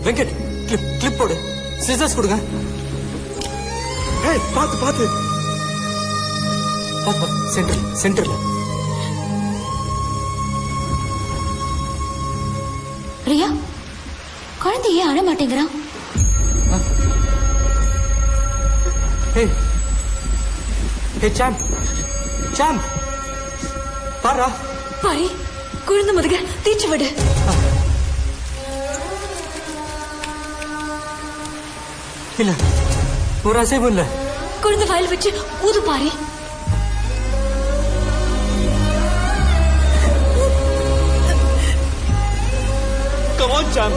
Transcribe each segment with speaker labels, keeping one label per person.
Speaker 1: Venkat clip போடு, scissors கொடுங்க.
Speaker 2: பாத்து பாத்து
Speaker 1: பாத்து சென்டர்ல.
Speaker 3: பிரியா, குழந்தை ஏன் அழ மாட்டேங்கிறான்?
Speaker 1: சாம் பாரா
Speaker 3: பாரி, குழந்தை முதுக தீச்சு விடு.
Speaker 1: இல்ல, ஒரு அசைவும் இல்ல.
Speaker 3: குழந்தை ஃபைல் வச்சு ஊது பாரி.
Speaker 1: Come on, Sam.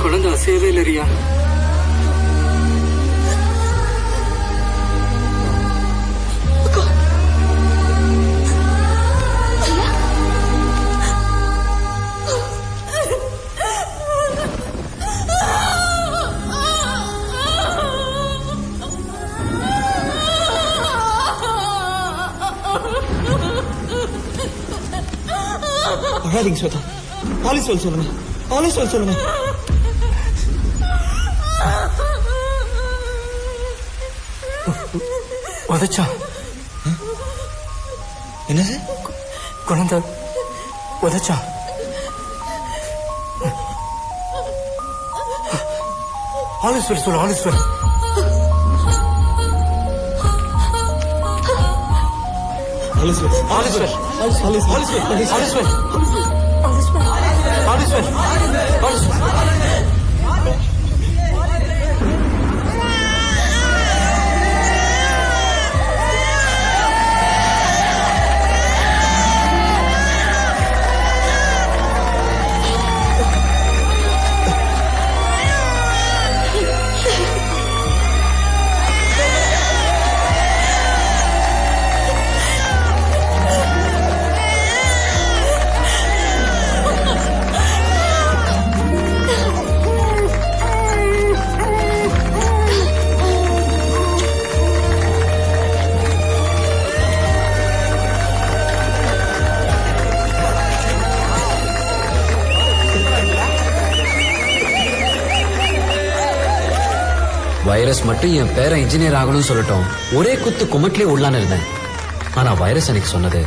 Speaker 1: குழந்தை அசையவே இல்லை ரியா.
Speaker 2: அழாதீங்க ஸ்வேதா, பாலிஸ் சொல்லுங்க, பாலிஸ் சொல்லுங்க.
Speaker 1: உதச்சா?
Speaker 2: என்னது?
Speaker 1: குழந்தை உதச்சா? ஆலிஸ்வர் சொல்லு, ஆலிஸ்வர்.
Speaker 4: வைரஸ் மட்டும் என் பேர இன்ஜினியர் ஆகணும்னு சொல்லட்டும், ஒரே குத்து குமட்டிலே உள்ளான்னு இருந்தேன். ஆனா வைரஸ் எனக்கு சொன்னது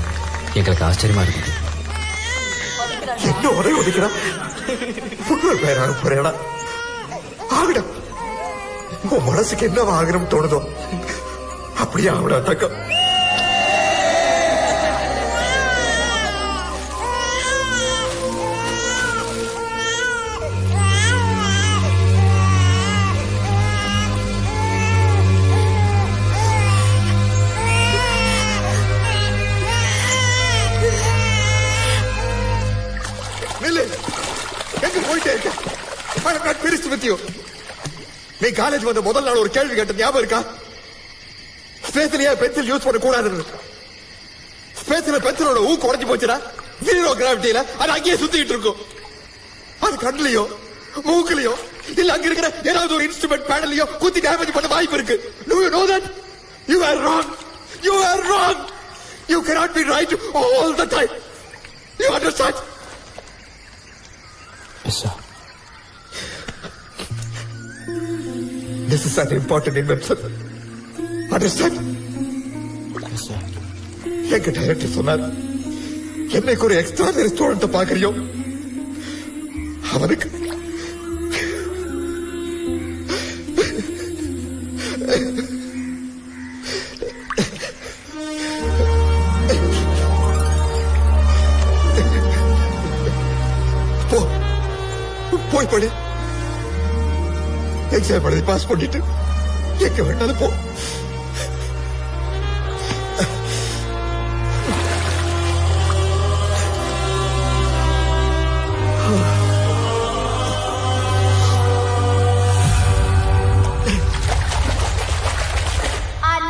Speaker 4: எங்களுக்கு ஆச்சரியமா இருக்குது.
Speaker 2: என்ன ஒரே ஒதுக்கிறா, பேராக போறேடா. ஆகிட உன் மனசுக்கு என்ன ஆகணும் தோணுதோ அப்படியே ஆகிட தக்கம். நீ காலேஜ் வந்த முதல் நாள் ஒரு கேள்வி கேட்ட ஞாபகம் இருக்கா? ஸ்பேஸ்லயே பென்சில் யூஸ் பண்ண கூடாது. ஸ்பேஸ்ல பென்சிலோட ஊ குறைஞ்சு போச்சுடா. ஜீரோ கிராவிட்டியில அது அங்கேயே சுத்திட்டு இருக்கும். அது கண்ணுலயோ மூக்குலயோ இல்ல அங்க இருக்கிற ஏதாவது ஒரு இன்ஸ்ட்ருமெண்ட் பேனலையோ குத்தி டேமேஜ் பண்ண வாய்ப்பு இருக்கு. Do you know that? You are wrong. You are wrong. You cannot be right all the time. You understand?
Speaker 1: Yes, sir.
Speaker 2: This is an important invention. Understand?
Speaker 1: Yes, sir.
Speaker 2: எங்க director சொன்னார், என்னைக்கு ஒரு extraordinary student பாக்குறியோ அவனுக்கு போய் படி. Exam எழுதி pass பண்ணிட்டு எங்க வேணாலும் போ.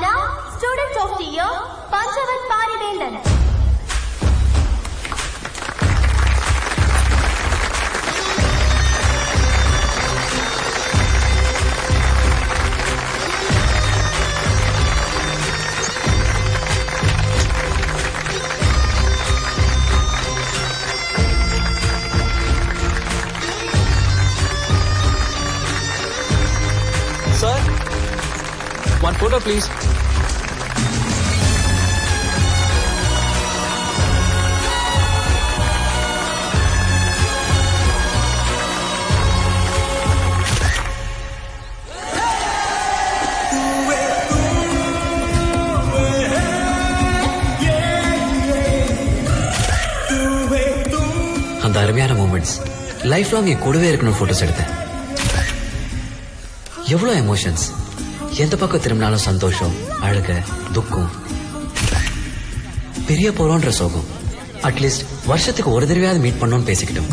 Speaker 5: Now, student of the year, Panchavan Parivendan.
Speaker 4: One photo, please. அந்த அருமையான மூமெண்ட்ஸ் லைஃப் லாங் என் கூடவே இருக்கணும் போட்டோஸ் எடுத்தேன். எவ்வளவு எமோஷன்ஸ், எந்த பக்கம் திரும்பினாலும் சந்தோஷம், அழுக, துக்கம், பெரிய போறோன்ற சோகம். அட்லீஸ்ட் வருஷத்துக்கு ஒரு தடவையாவது மீட் பண்ணோம்னு பேசிக்கிட்டோம்.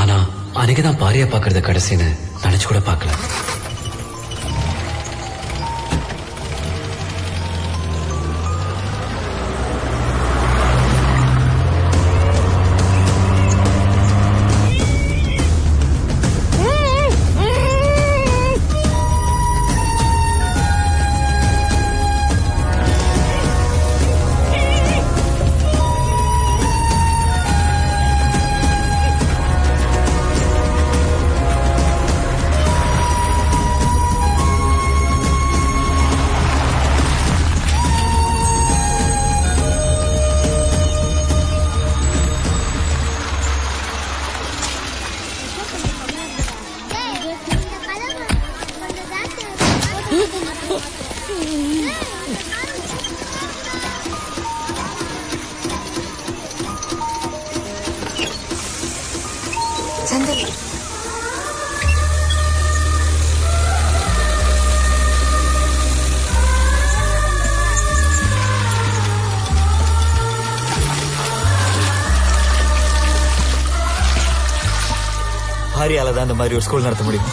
Speaker 4: ஆனா அன்னைக்குதான் பாரியா பாக்குறது கடைசின்னு நினைச்சு கூட பார்க்கல.
Speaker 1: பாரியால தான் இந்த மாதிரி ஒரு ஸ்கூல் நடத்த முடியும்.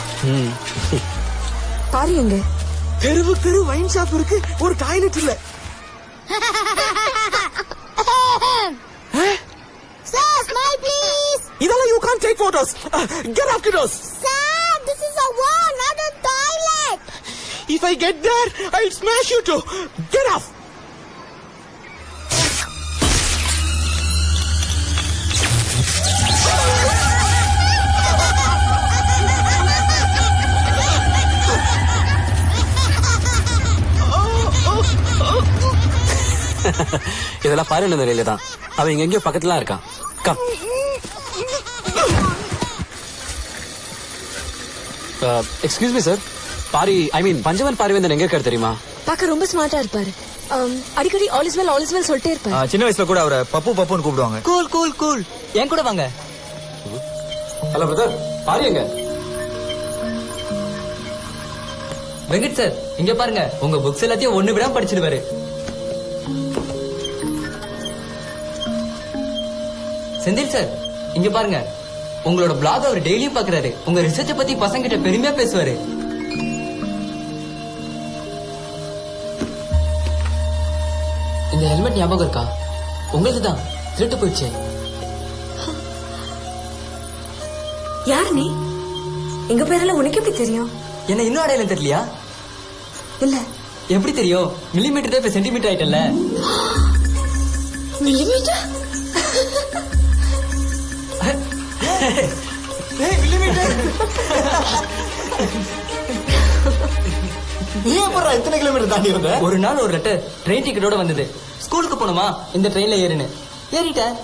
Speaker 6: பாரு எங்க
Speaker 7: தெருவுக்கு தெரு வைன் ஷாப் இருக்கு, ஒரு டாய்லெட் இல்ல.
Speaker 5: Sir, smile please.
Speaker 7: இதெல்லாம் you can't take photos. Get off kiddos.
Speaker 5: Sir, this is a wall, not a toilet.
Speaker 7: If I get there, I'll smash you too. Get off.
Speaker 4: இதெல்லாம் பாரு நகரில தான். அவன் இங்க எங்கேயோ பக்கத்துல இருக்கான். Come. Excuse me sir, Paari I mean Panchavan Parivendhan எங்க இருக்காரு தெரியுமா?
Speaker 6: பாக்க ரொம்ப ஸ்மார்ட்டா இருப்பாரு. அடிக்கடி ஆல் இஸ் வெல் சொல்லிட்டே இருப்பாரு.
Speaker 1: சின்ன வயசுல கூட அவரை பப்பு பப்புன்னு கூப்பிடுவாங்க.
Speaker 7: Cool cool cool. என் கூட வாங்க.
Speaker 4: ஹலோ பிரதர், பாரி எங்க?
Speaker 8: வெங்கட் சார் இங்க பாருங்க, உங்க புக்ஸ் எல்லாத்தையும் ஒண்ணு விடாம படிச்சிடுவாரு. செந்தில் சார் இங்க பாருங்க, உங்களோட பிளாக் அவர் டெய்லியும் பாக்குறாரு. உங்க ரிசர்ச் பத்தி பசங்க கிட்ட பெருமையா பேசுவாரு. இந்த ஹெல்மெட் ஞாபகம் இருக்கா? உங்களுக்கு தான் திருட்டு போயிடுச்சு.
Speaker 6: யார் நீ? எங்க பேரெல்லாம் உனக்கு எப்படி தெரியும்?
Speaker 8: என்ன இன்னும் அடையாளம் தெரியலையா?
Speaker 6: இல்ல.
Speaker 8: எப்படி தெரியும்? மில்லிமீட்டர் இப்ப சென்டிமீட்டர் ஆயிட்டல்ல.
Speaker 6: மில்லிமீட்டர்?
Speaker 1: எத்தனை கிலோமீட்டர் தாண்டி வந்த?
Speaker 8: ஒரு நாள் ஒரு லெட்டர் ட்ரெயின் டிக்கெட்டோட வந்தது. ஸ்கூலுக்கு போனோமா, இந்த ட்ரெயின்ல ஏறுன்னு ஏறிட்டேன்.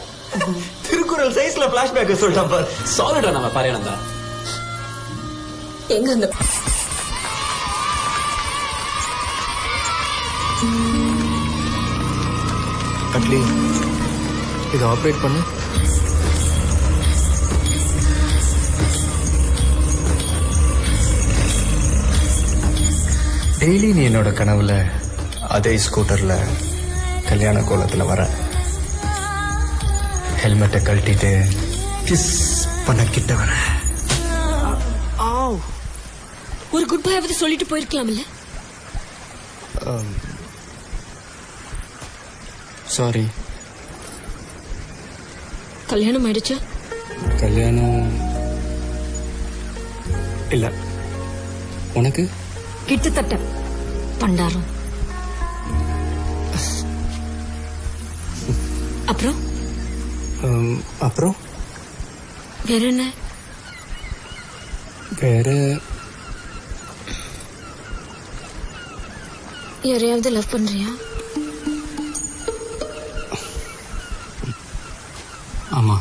Speaker 1: திருக்குறள் சைஸ்ல பிளாஷ்பேக் சொல்லிட்டான் பாரு.
Speaker 4: சாலிடா நம்ம பாரியானந்தா.
Speaker 6: எங்க அந்த
Speaker 2: அட்லி இதை ஆப்ரேட் பண்ணு. டெய்லி நீ என்னோட கனவுல அதே ஸ்கூட்டர்ல கல்யாண கோலத்துல வர, ஹெல்மெட்டை கழட்டிட்டு கிஸ் பண்ண கிட்ட வர.
Speaker 6: ஒரு குட் பை ஆவது சொல்லிட்டு போயிருக்கலாம்ல.
Speaker 2: சாரி.
Speaker 6: கல்யாணம் ஆயிடுச்சா?
Speaker 2: கல்யாணம் இல்ல. உனக்கு?
Speaker 6: கிட்டத்தட்ட. பண்டாரம்.
Speaker 2: அப்புறம்
Speaker 6: வேற என்ன?
Speaker 7: வேற
Speaker 3: யாரையாவது லவ் பண்றியா?
Speaker 7: ஆமா.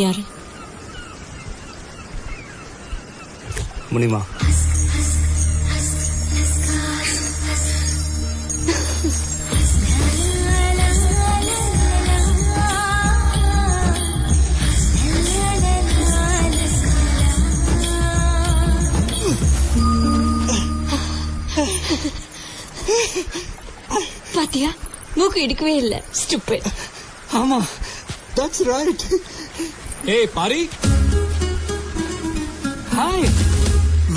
Speaker 3: யாரு?
Speaker 7: முனிமா.
Speaker 3: பாத்தியா, மூக்கு இடிக்கவே இல்ல. ஸ்டூபிட்.
Speaker 7: ஆமா, that's right. ஏய் பாரி. ஹாய்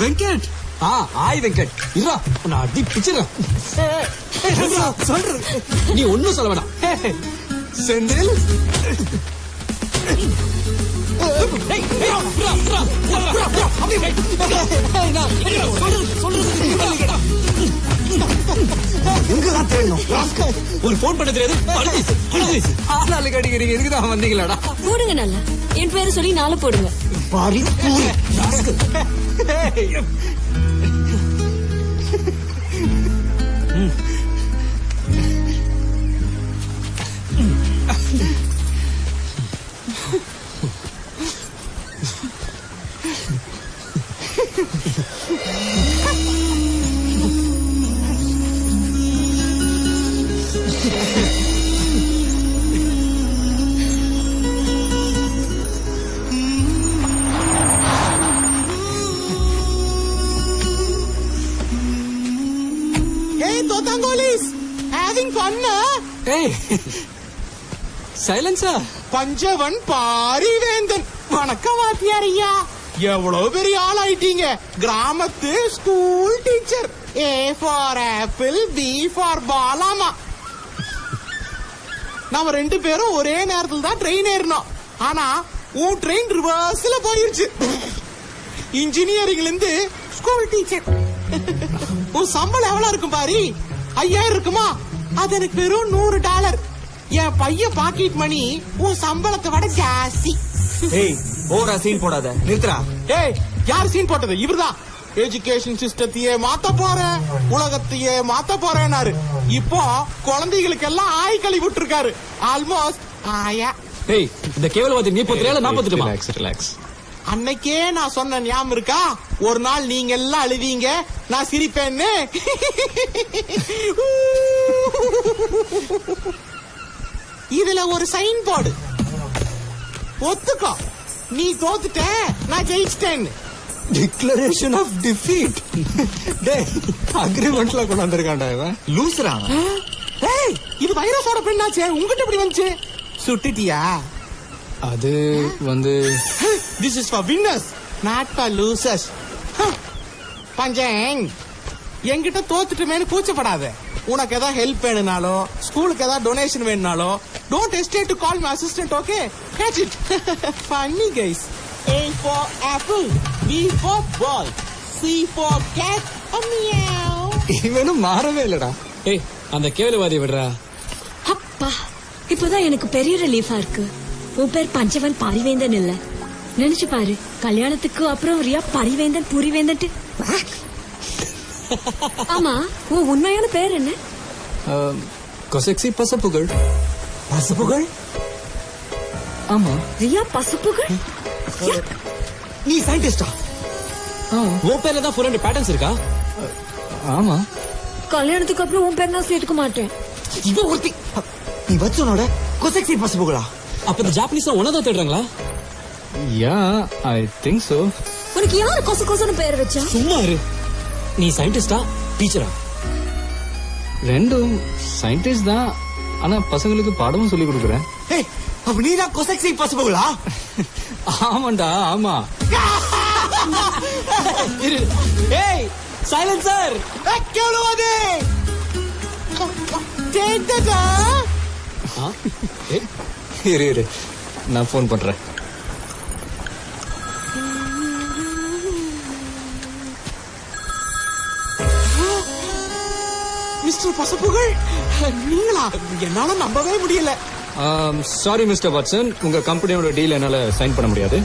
Speaker 7: வெங்கட். ஹாய் வெங்கட். இரா நான் அடி பிச்சறா. சொல்ற நீ ஒண்ணும் சொல்ல வேணாம். செந்தில். ஒரு போன் பண்ண தெரியாது. நாளைக்கு அடிக்கிறீங்க, இருக்குதான் வந்தீங்களாடா?
Speaker 3: போடுங்க நல்லா. என் பேரை சொல்லி நாளை போடுங்க.
Speaker 7: பாரி சைலன்ஸா?
Speaker 9: பஞ்சவன் பாரிவேந்தன். வணக்கம் வாத்தியார் ஐயா. எவ்வளவு பெரிய ஆள் ஆயிட்டீங்க. கிராமத்து school teacher. A for apple, B for பாலாமா. நாம 2 பேரும் ஒரே நேரத்துல தான் ட்ரெயின் ஏறணும். ஆனா உன் ட்ரெயின் ரிவர்ஸ்ல போயிருச்சு. இன்ஜினியரிங்ல இருந்து ஸ்கூல் டீச்சர். உன் சம்பளம் எவ்வளவு இருக்கும் பாரி? 5000 இருக்குமா? அது எனக்கு வெறும் $100. என் பையன் பாக்கெட் மணி உன் சம்பளத்தை விட ஜாஸ்தி.
Speaker 1: ஏய், ஓவரா சீன் போடாத, நிறுத்துறா.
Speaker 9: ஏய், யார் சீன் போட்டது? இவர்தான். எஜுகேஷன் சிஸ்டத்தையே மாத்த போறேன், உலகத்தையே மாத்த போறேன்னாரு. இப்போ குழந்தைகளுக்கு எல்லாம் ஆய் கழுவி விட்டுருக்காரு. ஆல்மோஸ்ட் ஆயா.
Speaker 7: ஏய், இந்த கேவலவாதி நீ போத்துறியா நான் போத்துட்டுமா? ரிலாக்ஸ்.
Speaker 9: அன்னைக்கே நான் சொன்ன ஞாபகம் இருக்கா? ஒரு நாள் நீங்க எல்லாம் அழுவீங்க, நான் சிரிப்பேன்னு. இதுல ஒரு சைன் போர்டு. ஒத்துக்கோ, நீ தோத்துட்ட, நான் ஜெயிச்சிட்டேன்னு.
Speaker 7: Declaration of defeat. டேய், அக்ரிமெண்ட்ல கொண்டு வந்திருக்கான்டா இவன்.
Speaker 1: லூசுரா.
Speaker 9: ஏய், இது வைரஸோட பெண்ணாச்சே, உங்ககிட்ட எப்படி வந்துச்சு? சுட்டிட்டியா?
Speaker 7: அது வந்து
Speaker 9: this is for winners, not for losers. Panchang, என்கிட்ட தோத்துட்டுமேனு கூச்சப்படாத. உனக்கு ஏதாவது ஹெல்ப் வேணும்னாலோ, ஸ்கூலுக்கு ஏதாவது டொனேஷன் வேணும்னாலோ, don't hesitate to call my assistant. Okay, catch it. Funny guys. A for apple, B for ball, C for cat, meow.
Speaker 7: இவனும் மாறவே இல்லடா. ஏய், அந்த கேவலவாதி விடுறா.
Speaker 6: அப்பா, இப்பதான் எனக்கு பெரிய ரிலீஃபா இருக்கு. உன் பேர் பஞ்சவன் பாரிவேந்தன் இல்ல. நினைச்சு பாரு, கல்யாணத்துக்கு அப்புறம் ரியா பரிவேந்தன் புரிவேந்தன். ஆமா, உன் உண்மையான பேர் என்ன?
Speaker 7: கொசெக்சி பசப்புகள்.
Speaker 1: பசப்புகள்?
Speaker 7: ஆமா.
Speaker 6: ரியா பசப்புகள்?
Speaker 1: நீ சயின்டிஸ்டா?
Speaker 7: உன் பேர்ல தான் 400 பேட்டர்ன்ஸ் இருக்கா? ஆமா.
Speaker 6: கல்யாணத்துக்கு அப்புறம் உன் பேர் நான் சேர்த்துக்க மாட்டேன்.
Speaker 1: இவ ஒருத்தி. நீ வச்சனோட கொசெக்சி பசப்புகளா?
Speaker 7: அப்ப இந்த ஜாப்பனீஸ் ஒன்னதான் தேடுறாங்களா? யா, ஐ திங்க் சோ.
Speaker 6: உனக்கு யாரு கொசு கொசுன்னு பேர் வச்சா?
Speaker 7: சும்மா இரு. நீ சயின்டிஸ்டா டீச்சரா? ரெண்டும் சயின்டிஸ்ட் தான், ஆனா பசங்களுக்கு பாடமும் சொல்லி கொடுக்குறேன்.
Speaker 1: ஏய், அப்ப நீ தான் கொசெக்சி பசப்புகளா?
Speaker 7: ஆமாண்டா, ஆமா. ஏய், சைலன்சர்.
Speaker 9: கேளுவாதே. கேட்டதா?
Speaker 7: இரு, நான் போன் பண்றேன்.
Speaker 9: மிஸ்டர் பசப்புகள், நீங்களா? என்னால நம்பவே முடியல.
Speaker 7: சாரி மிஸ்டர் வாட்சன், உங்க கம்பெனியோட டீல் என்னால சைன் பண்ண முடியாது.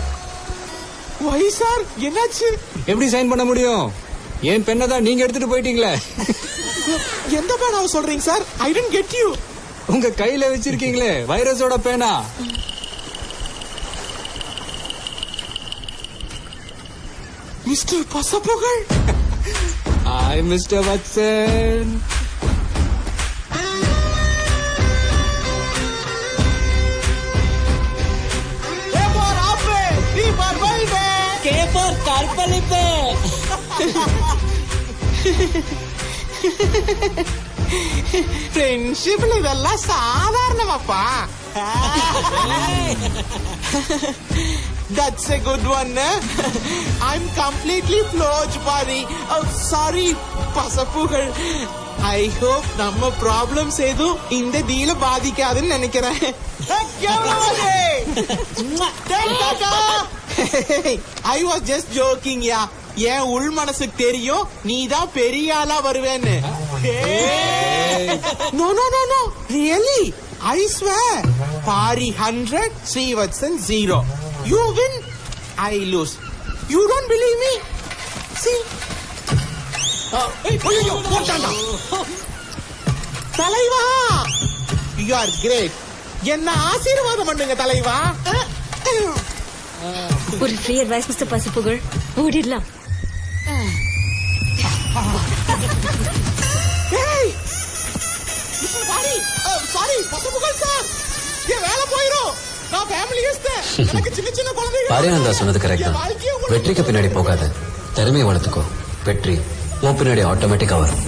Speaker 9: வை சார், என்னாச்சு?
Speaker 7: எப்படி சைன் பண்ண முடியும்? என் பெண்ணை தான் நீங்க எடுத்துட்டு போயிட்டீங்களே.
Speaker 9: எந்த பேனாவை சொல்றீங்க sir? I don't get you.
Speaker 7: உங்க கையில வச்சிருக்கீங்களே வைரஸோட பேனா.
Speaker 9: மிஸ்டர் பசப்புகள்.
Speaker 7: Hi mister Watson.
Speaker 9: ஃப்ரெண்ட்ஷிப்ல இதெல்லாம் சாதாரணமாப்பா. That's a good one. I'm completely floored, buddy. Oh, sorry, பசப்புகள். I hope நம்ம ப்ராப்ளம்ஸ் எதுவும் இந்த டீல பாதிக்காதுன்னு நினைக்கிறேன். I was just joking, yeah. என் உள் மனசுக்கு தெரியும் நீதான் பெரிய ஆளா வருவேன்னு. No, no, no, no. Really? I swear. Pari 100, Srivatsan 0. You win, I lose. You don't believe me? See? தலைவா, you are great. என்ன ஆசீர்வாதம் பண்ணுங்க தலைவா.
Speaker 6: ஒரு ஃப்ரீ அட்வைஸ் மிஸ்டர் பசுப்புகள், ஓடிடலாம்.
Speaker 9: சாரி பசுப்புகள் சார், என் வேலை போயிடும். நான் ஃபேமிலி எனக்கு சின்ன சின்ன குழந்தைங்க.
Speaker 4: பாரியானந்தா சொன்னது கரெக்ட் தான். வெற்றிக்கு பின்னாடி போகாத, திறமையை வளர்த்துக்கோ. வெற்றி உன் பின்னாடி ஆட்டோமேட்டிக்கா வரும்.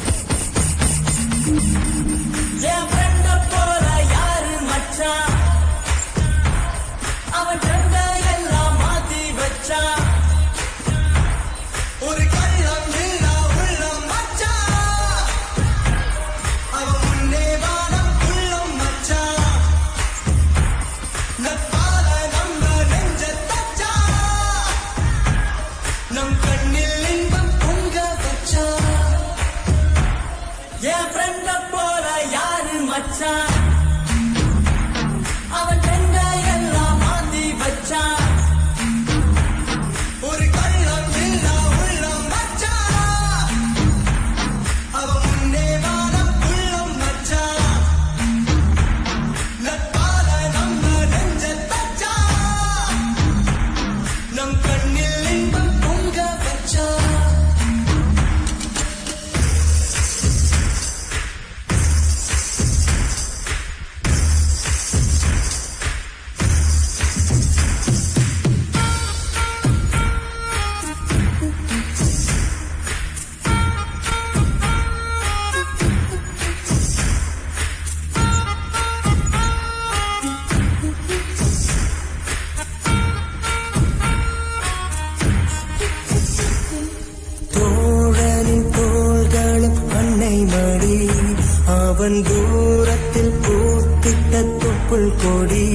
Speaker 10: அவன் தூரத்தில் பூத்திட்ட தொப்புள் கொடி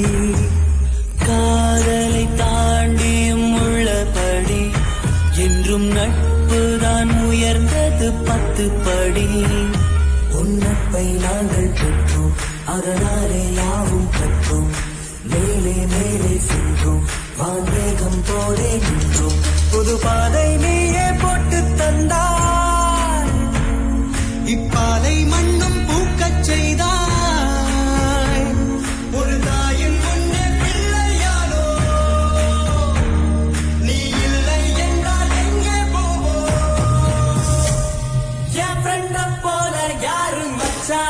Speaker 10: காதலை தாண்டியும் உள்ளபடி என்றும் நட்புதான் உயர்ந்தது 10 படி. உன்னப்பை நாங்கள் பெற்றோம், அதனாலே யாவும் கற்றோம். மேலே மேலே சென்றோம், வான்வேகம் போலே நின்றோம். புது பாதை நீயே போட்டு தந்தாய், இப்பாலை மண்ணும் பூக்கச் செய்தாய். ஒரு தாயின் முன்னே பிள்ளையானோ, நீ இல்லை என்றால் எங்கே போவோம்? என் ஃப்ரெண்ட போல யாரும் வச்சா